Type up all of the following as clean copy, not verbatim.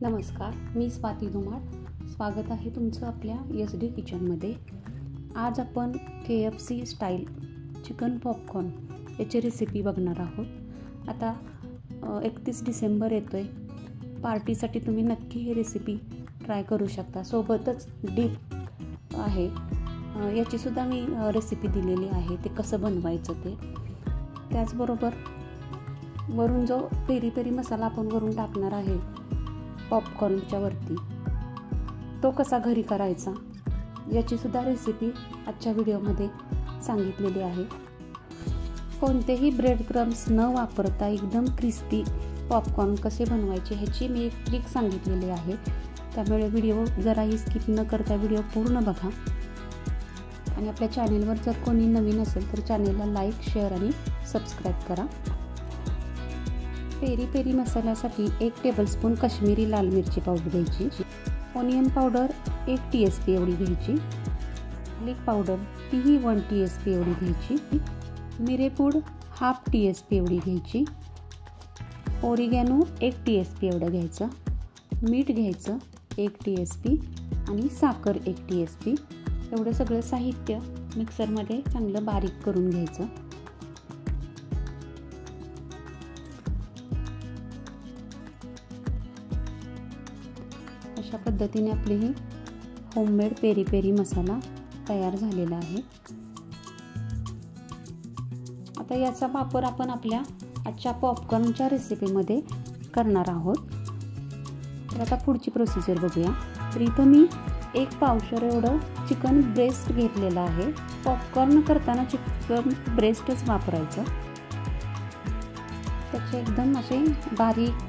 नमस्कार, मी स्वाती धुमाळ. स्वागत आहे तुमचं आपल्या SD किचनमध्ये. आज आपण KFC स्टाईल चिकन पॉपकॉर्न याची रेसिपी बघणार आहोत. आता 31 डिसेंबर येतो आहे. पार्टीसाठी तुम्ही नक्की ही रेसिपी ट्राय करू शकता. सोबतच डीप आहे याचीसुद्धा मी रेसिपी दिलेली आहे, ते कसं बनवायचं ते. त्याचबरोबर वरून जो पेरी पेरी मसाला आपण वरून टाकणार आहे पॉपकॉर्नच्या वरती, तो कसा घरी करायचा याचीसुद्धा रेसिपी आजच्या व्हिडिओमध्ये सांगितलेली आहे. कोणतेही ब्रेड क्रम्स न वापरता एकदम क्रिस्पी पॉपकॉर्न कसे बनवायचे ह्याची मी एक ट्रिक सांगितलेली आहे. त्यामुळे व्हिडिओ जराही स्किप न करता व्हिडिओ पूर्ण बघा. आणि आपल्या चॅनेलवर जर कोणी नवीन असेल तर चॅनेलला लाईक, शेअर आणि सबस्क्राईब करा. पेरी पेरी मसाल्यासाठी 1 टेबलस्पून काश्मीरी लाल मिरची पावडर घ्यायची. ओनियन पावडर 1 TSP एवढी घ्यायची. गार्लिक पावडर तीही 1 TSP एवढी घ्यायची. मिरेपूड 1/2 TSP एवढी घ्यायची. ओरिगॅनो 1 TSP एवढं घ्यायचं. मीठ घ्यायचं 1 TSP आणि साखर 1 TSP. एवढं सगळं साहित्य मिक्सरमध्ये चांगलं बारीक करून घ्यायचं. अशा पद्धतीने आपली ही होममेड पेरी पेरी मसाला तयार झालेला आहे. आता याचा वापर आपण आपल्या आजच्या पॉपकॉर्नच्या रेसिपीमध्ये करणार आहोत. तर आता पुढची प्रोसिजर बघूया. तर इथं मी 1 पावशेर एवढं चिकन ब्रेस्ट घेतलेलं आहे. पॉपकॉर्न करताना चिकन ब्रेस्टच वापरायचं. त्याचे एकदम असे बारीक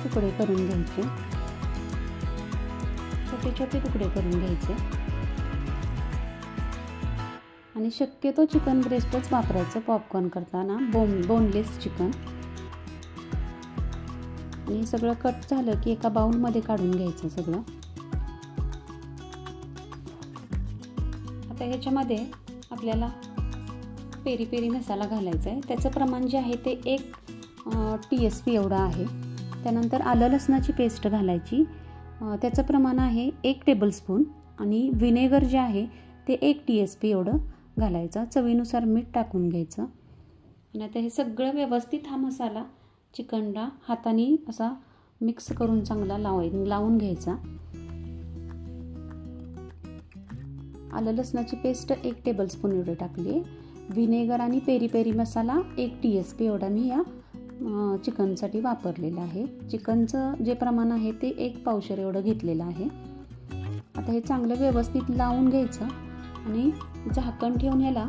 तुकडे करून घ्यायचे, छोटे छोटे तुकडे करून घ्यायचे. आणि शक्यतो चिकन ब्रेस्टच वापरायचं पॉपकॉर्न करताना, बोनलेस चिकन. आणि सगळं कट झालं की एका बाउलमध्ये काढून घ्यायचं सगळं. आता ह्याच्यामध्ये आपल्याला पेरी पेरी मसाला घालायचा आहे. त्याचं प्रमाण जे आहे ते 1 TSP एवढं आहे. त्यानंतर आलं लसणाची पेस्ट घालायची. त्याचं प्रमाण आहे 1 टेबलस्पून. आणि व्हिनेगर जे आहे ते 1 TSP एवढं घालायचं. चवीनुसार मीठ टाकून घ्यायचं. आणि आता हे सगळं व्यवस्थित हा मसाला चिकनला हाताने असा मिक्स करून चांगला लावून घ्यायचा. आलं लसणाची पेस्ट 1 टेबलस्पून एवढं टाकली. व्हिनेगर आणि पेरी पेरी मसाला 1 TSP एवढा मी या चिकनसाठी वापरलेलं आहे. चिकनचं जे प्रमाण आहे ते 1 पावशेर एवढं घेतलेलं आहे. आता हे चांगलं व्यवस्थित लावून घ्यायचं आणि झाकण ठेवून ह्याला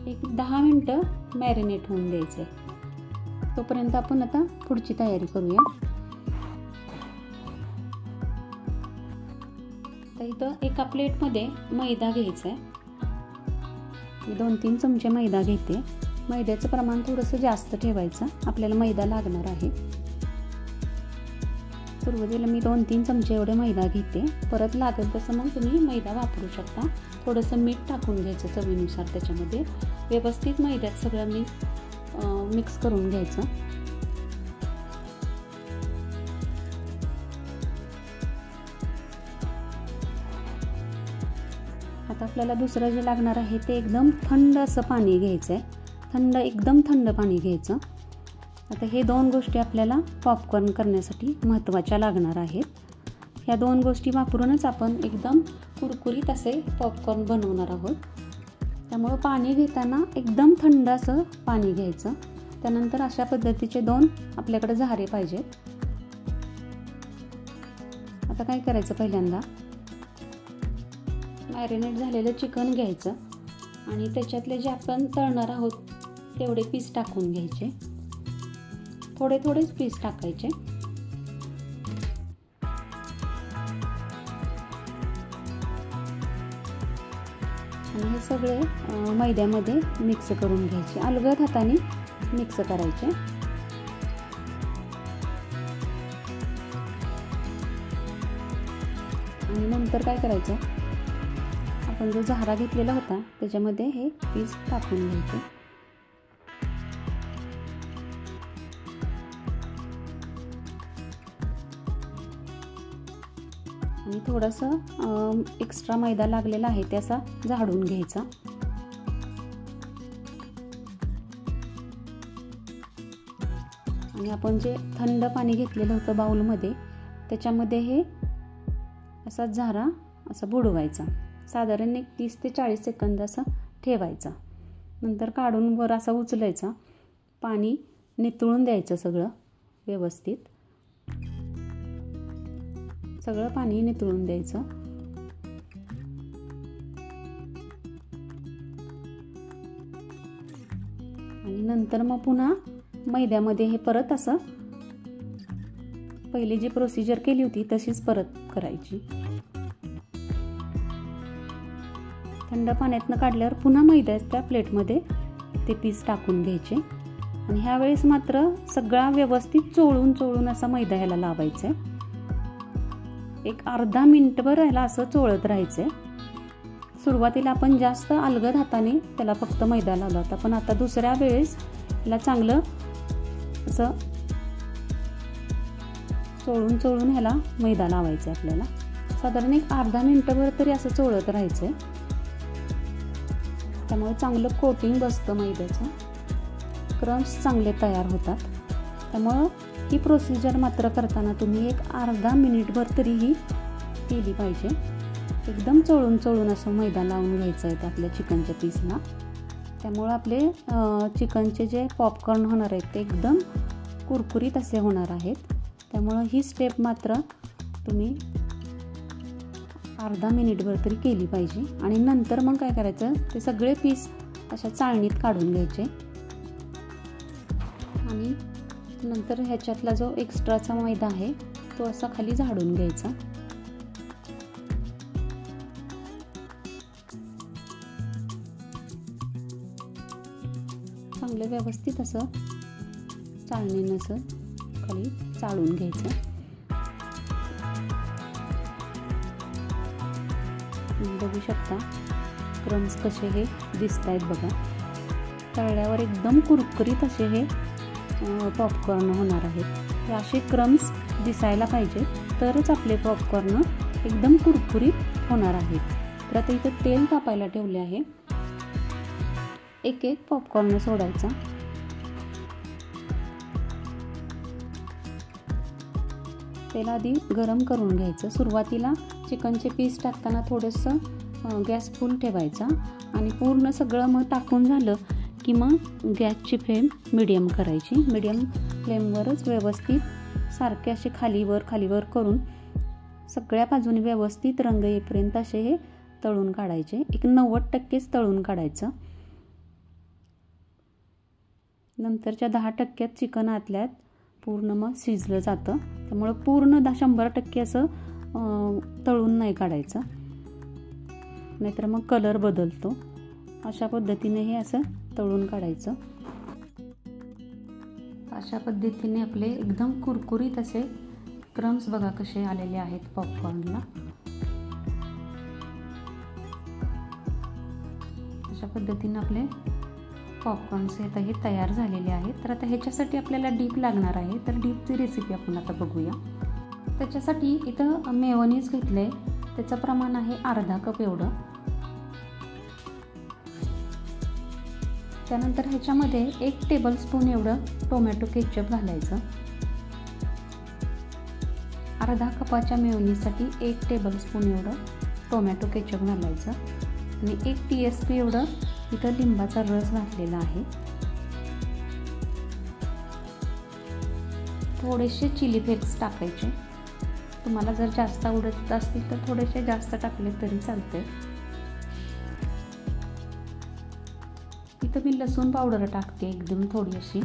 एक 10 मिनटं मॅरिनेट होऊन द्यायचं. तोपर्यंत आपण आता पुढची तयारी करूया. तर इथं एका प्लेटमध्ये मैदा घ्यायचा आहे. मी 2-3 चमचे मैदा घेते. मैद्याचं प्रमाण थोडंसं जास्त ठेवायचं, आपल्याला मैदा लागणार आहे. सुरुवातीला मी 2-3 चमचे एवढे मैदा घेते. परत लागेल तसं मग तुम्ही मैदा वापरू शकता. थोडंसं मीठ टाकून घ्यायचं चवीनुसार त्याच्यामध्ये. व्यवस्थित मैद्यात सगळं मी मिक्स करून घ्यायचं. आता आपल्याला दुसरं जे लागणार आहे ते एकदम थंड असं पाणी घ्यायचं आहे. एकदम थंड पाणी घ्यायचं. आता हे 2 गोष्टी आपल्याला पॉपकॉर्न करण्यासाठी महत्त्वाच्या लागणार आहेत. ह्या 2 गोष्टी वापरूनच आपण एकदम कुरकुरीत असे पॉपकॉर्न बनवणार आहोत. त्यामुळं पाणी घेताना एकदम थंड असं पाणी घ्यायचं. त्यानंतर अशा पद्धतीचे 2 आपल्याकडे झारे पाहिजेत. आता काय करायचं, पहिल्यांदा मॅरिनेट झालेलं चिकन घ्यायचं आणि त्याच्यातले जे आपण तळणार आहोत तेवढे पीस टाकून घ्यायचे. थोडेच पीस टाकायचे. आणि हे सगळे मैद्यामध्ये मिक्स करून घ्यायचे. अलगद हाताने मिक्स करायचे. आणि नंतर काय करायचं, आपण जो झारा घेतलेला होता त्याच्यामध्ये हे पीस टाकून घ्यायचे. आणि थोडंसं एक्स्ट्रा मैदा लागलेला आहे त्याचा झाडून घ्यायचा. आणि आपण जे थंड पाणी घेतलेलं होतं बाउलमध्ये त्याच्यामध्ये हे असा झारा असा बुडवायचा. साधारण एक 30 ते 40 सेकंद असं ठेवायचा. नंतर काढून वर असा उचलायचा. पाणी नितळून द्यायचं सगळं व्यवस्थित. सगळं पाणी नितळून द्यायचं. आणि नंतर मग पुन्हा मैद्यामध्ये हे परत असं पहिली जी प्रोसिजर केली होती तशीच परत करायची. थंड पाण्यातनं काढल्यावर पुन्हा मैद्याच्या प्लेटमध्ये ते पीस टाकून घ्यायचे. आणि ह्या वेळेस मात्र सगळा व्यवस्थित चोळून असा मैदा ह्याला लावायचा आहे. एक अर्धा मिनिटभर ह्याला असं चोळत राहायचं आहे. सुरुवातीला आपण जास्त अलगद हाताने त्याला फक्त मैदा लावला होता, पण आता दुसऱ्या वेळेस ह्याला चांगलं असं चोळून ह्याला मैदा लावायचा आहे आपल्याला. साधारण एक अर्धा मिनिटभर तरी असं चोळत राहायचं आहे. त्यामुळे चांगलं कोटिंग बसतं मैद्याचं. क्रम्स चांगले तयार होतात. त्यामुळं ही प्रोसिजर मात्र करताना तुम्ही एक अर्धा मिनिटभर तरीही केली पाहिजे. एकदम चोळून असं मैदा लावून घ्यायचं आहे आपल्या चिकनच्या पीसला. त्यामुळं आपले चिकनचे जे पॉपकॉर्न होणार आहेत ते एकदम कुरकुरीत असे होणार आहेत. त्यामुळं ही स्टेप मात्र तुम्ही अर्धा मिनिटभर तरी केली पाहिजे. आणि नंतर मग काय करायचं, ते सगळे पीस अशा चाळणीत काढून घ्यायचे. आणि नंतर ह्याच्यातला जो एक्स्ट्राचा मैदा आहे तो असा खाली झाडून घ्यायचा. चांगलं व्यवस्थित असं चाळणीनं असं खाली चाळून घ्यायचं. बघू शकता क्रम्स कसे हे दिसत आहेत बघा. तळल्यावर एकदम कुरकुरीत असे हे पॉपकॉर्न होणार आहेत. हे असे क्रम्स दिसायला पाहिजे तरच आपले पॉपकॉर्न एकदम कुरकुरीत होणार आहेत. तर आता इथं तेल तापायला ठेवले आहे. एक पॉपकॉर्न सोडायचा. तेल आधी गरम करून घ्यायचं. सुरुवातीला चिकनचे पीस टाकताना थोडंसं गॅस फुल ठेवायचा आणि पूर्ण सगळं मग टाकून झालं की मग गॅसची फ्लेम मिडियम करायची. मिडियम फ्लेमवरच व्यवस्थित सारखे असे खालीवर करून सगळ्या बाजूने व्यवस्थित रंग येईपर्यंत असे हे तळून काढायचे. एक 90% तळून काढायचं. नंतरच्या 10% चिकन आतल्यात पूर्ण मग शिजलं जातं. त्यामुळं पूर्ण 100% असं तळून नाही काढायचं, नाहीतर मग कलर बदलतो. अशा पद्धतीने हे असं तळून काढायचं. अशा पद्धतीने आपले एकदम कुरकुरीत असे क्रम्स बघा कसे आलेले आहेत पॉपकॉर्नला. अशा पद्धतीने आपले पॉपकॉर्न्स आता हे तयार झालेले आहेत. तर आता ह्याच्यासाठी आपल्याला डीप लागणार आहे. तर डीपची रेसिपी आपण आता बघूया. त्याच्यासाठी इथं मेयोनीज घेतलं आहे. त्याचं प्रमाण आहे अर्धा कप एवढं. त्यानंतर ह्याच्यामध्ये 1 टेबलस्पून एवढं टोमॅटो केचप घालायचं. अर्धा कपाच्या मेयोनीजसाठी 1 टेबलस्पून एवढं टोमॅटो केचप घालायचं. आणि 1 TSP एवढं इथं लिंबाचा रस घातलेला आहे. थोडेसे चिली फ्लेक्स टाकायचे. तुम्हाला जर जास्त आवडत असतील तर थोडेसे जास्त टाकले तरी चालते. इथं मी लसूण पावडर टाकते एकदम थोडी अशी.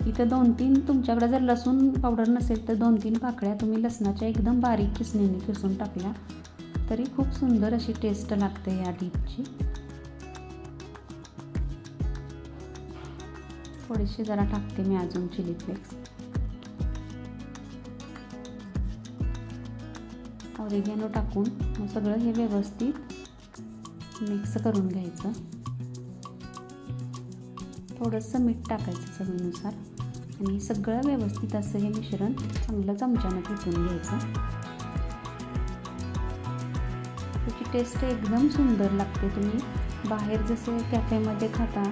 इथं 2-3 तुमच्याकडे जर लसूण पावडर नसेल तर 2-3 पाकळ्या तुम्ही लसणाच्या एकदम बारीक किसणीने किसून टाकल्या तरी खूप सुंदर अशी टेस्ट लागते या डीपची. थोडेसे जरा टाकते मी अजून चिली फ्लेक्स. ऑरिगॅनो टाकून मग सगळं हे व्यवस्थित मिक्स करून घ्यायचं. थोडंसं मीठ टाकायचं चवीनुसार आणि सगळं व्यवस्थित असं हे मिश्रण चांगलं चमच्यानं फेटून घ्यायचं. टेस्ट एकदम सुंदर लागते. तुम्ही बाहेर जसे कॅफेमध्ये खाता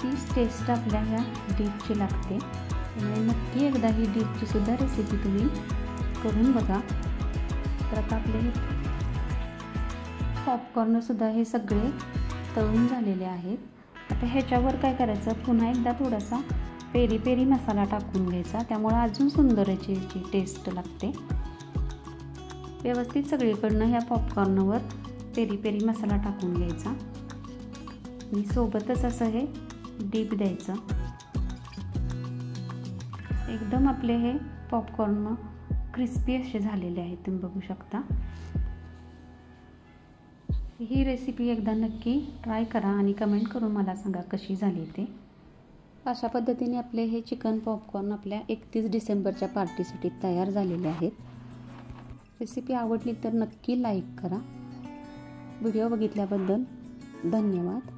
तीच टेस्ट आपल्या ह्या डिशची लागते. त्यामुळे नक्की एकदा ही डिशची सुद्धा रेसिपी तुम्ही करून बघा. तर आता आपले हे पॉपकॉर्नसुद्धा हे सगळे तळून झालेले आहेत. आता ह्याच्यावर काय करायचं, पुन्हा एकदा थोडासा पेरी पेरी मसाला टाकून घ्यायचा. त्यामुळे अजून सुंदर याची टेस्ट लागते. व्यवस्थित सगळीकडनं ह्या पॉपकॉर्नवर पेरी पेरी मसाला टाकून घ्यायचा आणि सोबतच असं हे डीप द्यायचं. एकदम आपले हे पॉपकॉर्न क्रिस्पी असे झालेले आहेत, तुम्ही बघू शकता. ही रेसिपी एकदा नक्की ट्राय करा आणि कमेंट करून मला सांगा कशी झाली ते. अशा पद्धतीने आपले हे चिकन पॉपकॉर्न आपल्या 31 डिसेंबरच्या पार्टीसाठी तयार झालेले आहेत. रेसिपी आवडली तर नक्की लाईक करा. व्हिडिओ बघितल्याबद्दल धन्यवाद.